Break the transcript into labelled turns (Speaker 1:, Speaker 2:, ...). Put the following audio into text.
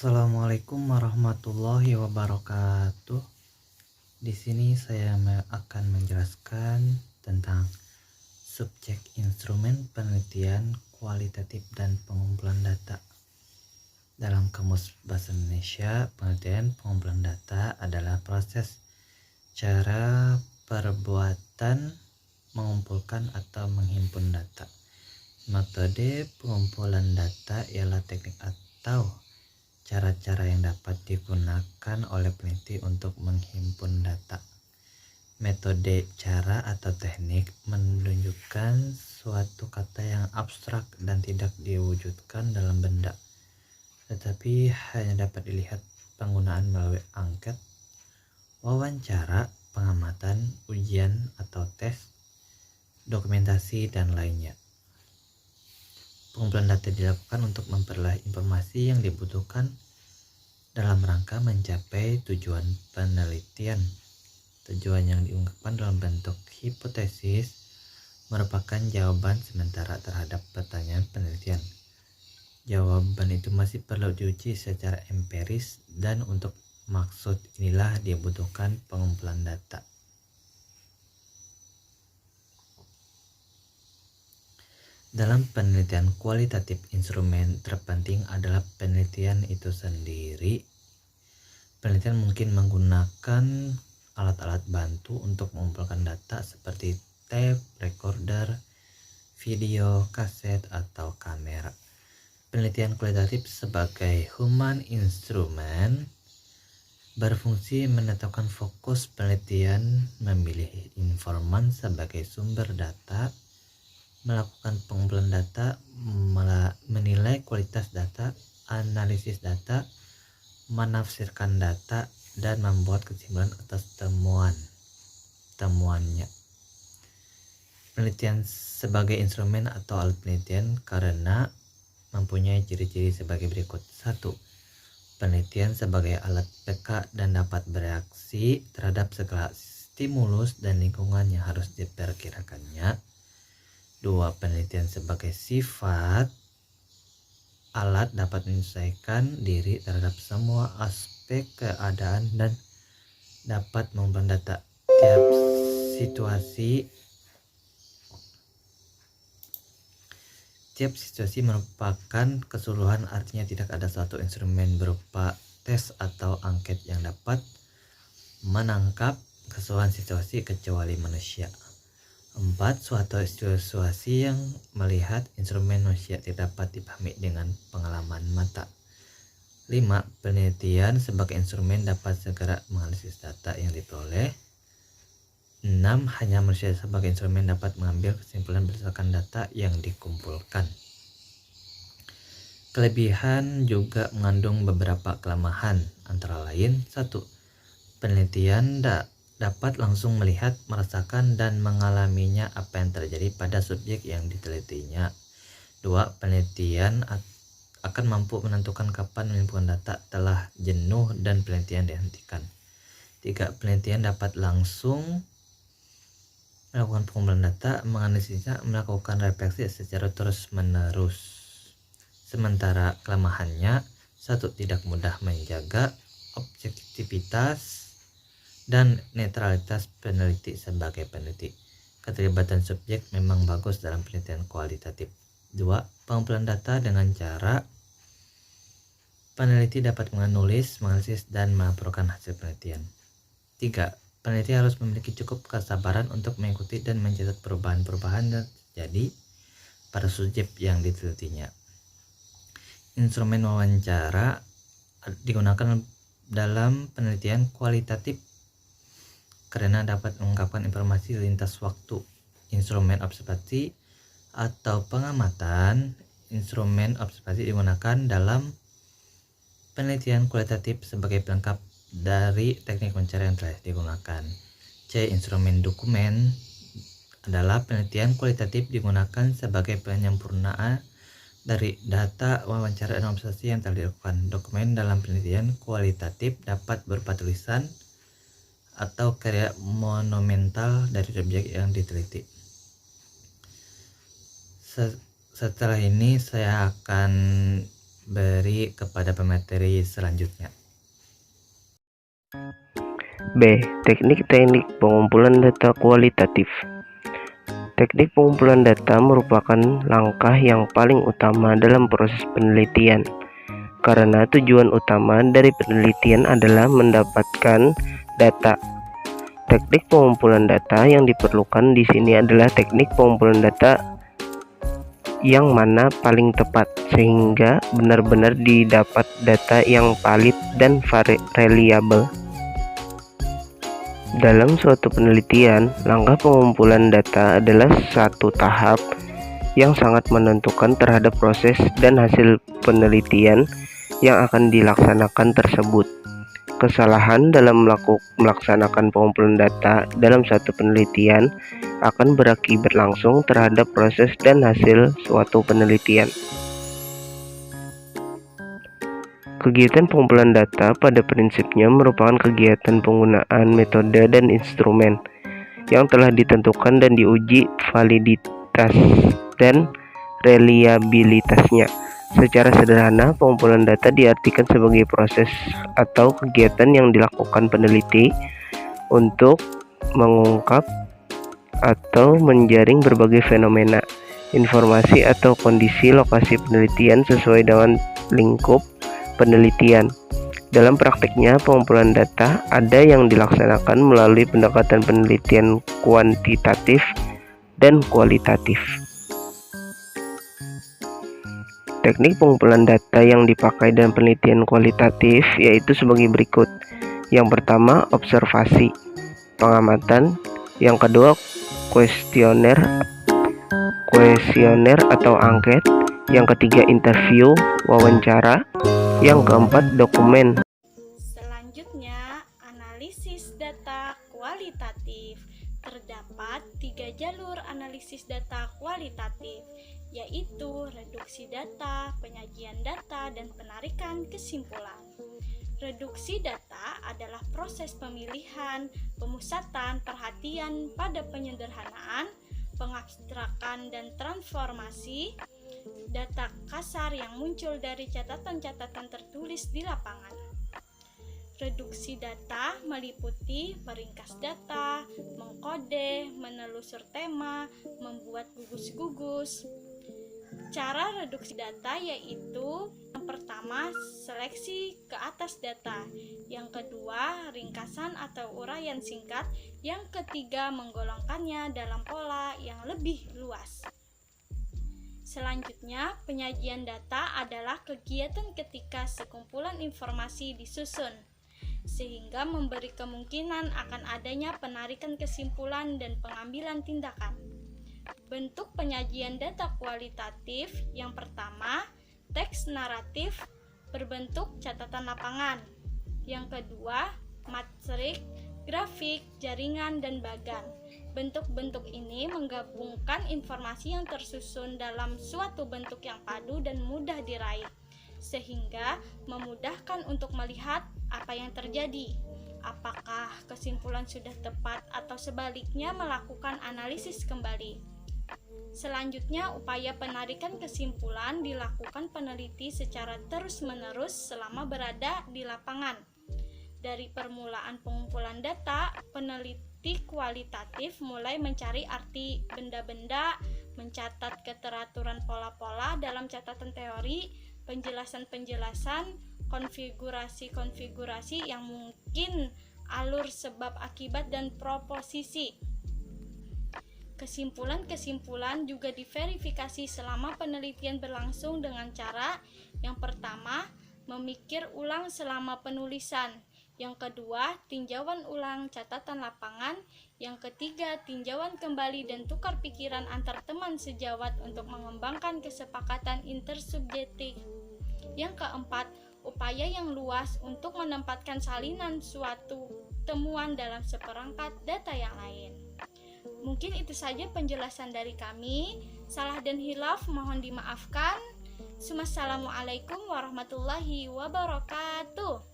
Speaker 1: Assalamualaikum warahmatullahi wabarakatuh. Di sini saya akan menjelaskan tentang subjek instrumen penelitian kualitatif dan pengumpulan data. Dalam Kamus Bahasa Indonesia, penelitian pengumpulan data adalah proses, cara, perbuatan mengumpulkan atau menghimpun data. Metode pengumpulan data ialah teknik atau cara-cara yang dapat digunakan oleh peneliti untuk menghimpun data. Metode, cara, atau teknik menunjukkan suatu kata yang abstrak dan tidak diwujudkan dalam benda, tetapi hanya dapat dilihat penggunaan melalui angket, wawancara, pengamatan, ujian atau tes, dokumentasi, dan lainnya. Pengumpulan data dilakukan untuk memperoleh informasi yang dibutuhkan dalam rangka mencapai tujuan penelitian. Tujuan yang diungkapkan dalam bentuk hipotesis merupakan jawaban sementara terhadap pertanyaan penelitian. Jawaban itu masih perlu diuji secara empiris, dan untuk maksud inilah dibutuhkan pengumpulan data. Dalam penelitian kualitatif, instrumen terpenting adalah penelitian itu sendiri. Penelitian mungkin menggunakan alat-alat bantu untuk mengumpulkan data seperti tape, recorder, video, kaset, atau kamera. Penelitian kualitatif sebagai human instrument berfungsi menetapkan fokus penelitian, memilih informan sebagai sumber data, melakukan pengumpulan data, menilai kualitas data, analisis data, menafsirkan data, dan membuat kesimpulan atas temuannya. Penelitian sebagai instrumen atau alat penelitian karena mempunyai ciri-ciri sebagai berikut. 1. Penelitian sebagai alat peka dan dapat bereaksi terhadap segala stimulus dan lingkungan yang harus diperkirakannya. 2. Penelitian sebagai sifat alat dapat menyesuaikan diri terhadap semua aspek keadaan dan dapat mengumpulkan data tiap situasi merupakan keseluruhan, artinya tidak ada suatu instrumen berupa tes atau angket yang dapat menangkap keseluruhan situasi kecuali manusia. 4. Suatu situasi yang melihat instrumen manusia tidak dapat dipahami dengan pengalaman mata. 5. Penelitian sebagai instrumen dapat segera menganalisis data yang diperoleh. 6. Hanya manusia sebagai instrumen dapat mengambil kesimpulan berdasarkan data yang dikumpulkan. Kelebihan juga mengandung beberapa kelemahan, antara lain: 1. Penelitian dapat langsung melihat, merasakan, dan mengalaminya apa yang terjadi pada subjek yang ditelitinya. 2. Penelitian akan mampu menentukan kapan mengumpulkan data telah jenuh dan penelitian dihentikan. 3. Penelitian dapat langsung melakukan pengumpulan data, menganalisisnya, melakukan refleksi secara terus-menerus. Sementara kelemahannya: 1. Tidak mudah menjaga objektivitas dan netralitas peneliti sebagai peneliti. Keterlibatan subjek memang bagus dalam penelitian kualitatif. 2. Pengumpulan data dengan cara peneliti dapat menulis, menganalisis, dan melaporkan hasil penelitian. 3. Peneliti harus memiliki cukup kesabaran untuk mengikuti dan mencatat perubahan-perubahan yang terjadi pada subjek yang ditelitinya. Instrumen wawancara digunakan dalam penelitian kualitatif karena dapat mengungkapkan informasi lintas waktu. Instrumen observasi atau pengamatan. Instrumen observasi digunakan dalam penelitian kualitatif sebagai pelengkap dari teknik wawancara yang telah digunakan. C. Instrumen dokumen adalah penelitian kualitatif digunakan sebagai penyempurnaan dari data wawancara dan observasi yang telah dilakukan. Dokumen dalam penelitian kualitatif dapat berupa tulisan atau karya monumental dari subjek yang diteliti. Setelah ini saya akan beri kepada pemateri selanjutnya.
Speaker 2: B. Teknik-teknik pengumpulan data kualitatif. Teknik pengumpulan data merupakan langkah yang paling utama dalam proses penelitian, karena tujuan utama dari penelitian adalah mendapatkan data. Teknik pengumpulan data yang diperlukan di sini adalah teknik pengumpulan data yang mana paling tepat, sehingga benar-benar didapat data yang valid dan reliable. Dalam suatu penelitian, langkah pengumpulan data adalah satu tahap yang sangat menentukan terhadap proses dan hasil penelitian yang akan dilaksanakan tersebut. Kesalahan dalam melaksanakan pengumpulan data dalam suatu penelitian akan berakibat langsung terhadap proses dan hasil suatu penelitian. Kegiatan pengumpulan data pada prinsipnya merupakan kegiatan penggunaan metode dan instrumen yang telah ditentukan dan diuji validitas dan reliabilitasnya. Secara sederhana, pengumpulan data diartikan sebagai proses atau kegiatan yang dilakukan peneliti untuk mengungkap atau menjaring berbagai fenomena, informasi atau kondisi lokasi penelitian sesuai dengan lingkup penelitian. Dalam praktiknya, pengumpulan data ada yang dilaksanakan melalui pendekatan penelitian kuantitatif dan kualitatif. Teknik pengumpulan data yang dipakai dalam penelitian kualitatif yaitu sebagai berikut. Yang pertama, observasi, pengamatan. Yang kedua, kuesioner atau angket. Yang ketiga, interview, wawancara. Yang keempat, dokumen.
Speaker 3: Selanjutnya, analisis data kualitatif. Terdapat 3 jalur analisis data kualitatif, yaitu reduksi data, penyajian data, dan penarikan kesimpulan. Reduksi data adalah proses pemilihan, pemusatan perhatian pada penyederhanaan, pengabstrakan, dan transformasi data kasar yang muncul dari catatan-catatan tertulis di lapangan. Reduksi data meliputi meringkas data, mengkode, menelusur tema, membuat gugus-gugus. Cara reduksi data yaitu yang pertama, seleksi ke atas data. Yang kedua, ringkasan atau uraian singkat. Yang ketiga, menggolongkannya dalam pola yang lebih luas. Selanjutnya, penyajian data adalah kegiatan ketika sekumpulan informasi disusun, sehingga memberi kemungkinan akan adanya penarikan kesimpulan dan pengambilan tindakan. Bentuk penyajian data kualitatif yang pertama, teks naratif berbentuk catatan lapangan. Yang kedua, matrik, grafik, jaringan, dan bagan. Bentuk-bentuk ini menggabungkan informasi yang tersusun dalam suatu bentuk yang padu dan mudah diraih, sehingga memudahkan untuk melihat apa yang terjadi, apakah kesimpulan sudah tepat atau sebaliknya melakukan analisis kembali. Selanjutnya, upaya penarikan kesimpulan dilakukan peneliti secara terus-menerus selama berada di lapangan. Dari permulaan pengumpulan data, peneliti kualitatif mulai mencari arti benda-benda, mencatat keteraturan pola-pola dalam catatan teori, penjelasan-penjelasan, konfigurasi-konfigurasi yang mungkin, alur sebab akibat, dan proposisi. Kesimpulan-kesimpulan juga diverifikasi selama penelitian berlangsung dengan cara yang pertama, memikir ulang selama penulisan. Yang kedua, tinjauan ulang catatan lapangan. Yang ketiga, tinjauan kembali dan tukar pikiran antar teman sejawat untuk mengembangkan kesepakatan intersubjektif. Yang keempat, upaya yang luas untuk menempatkan salinan suatu temuan dalam seperangkat data yang lain. Mungkin itu saja penjelasan dari kami. Salah dan hilaf mohon dimaafkan. Assalamualaikum warahmatullahi wabarakatuh.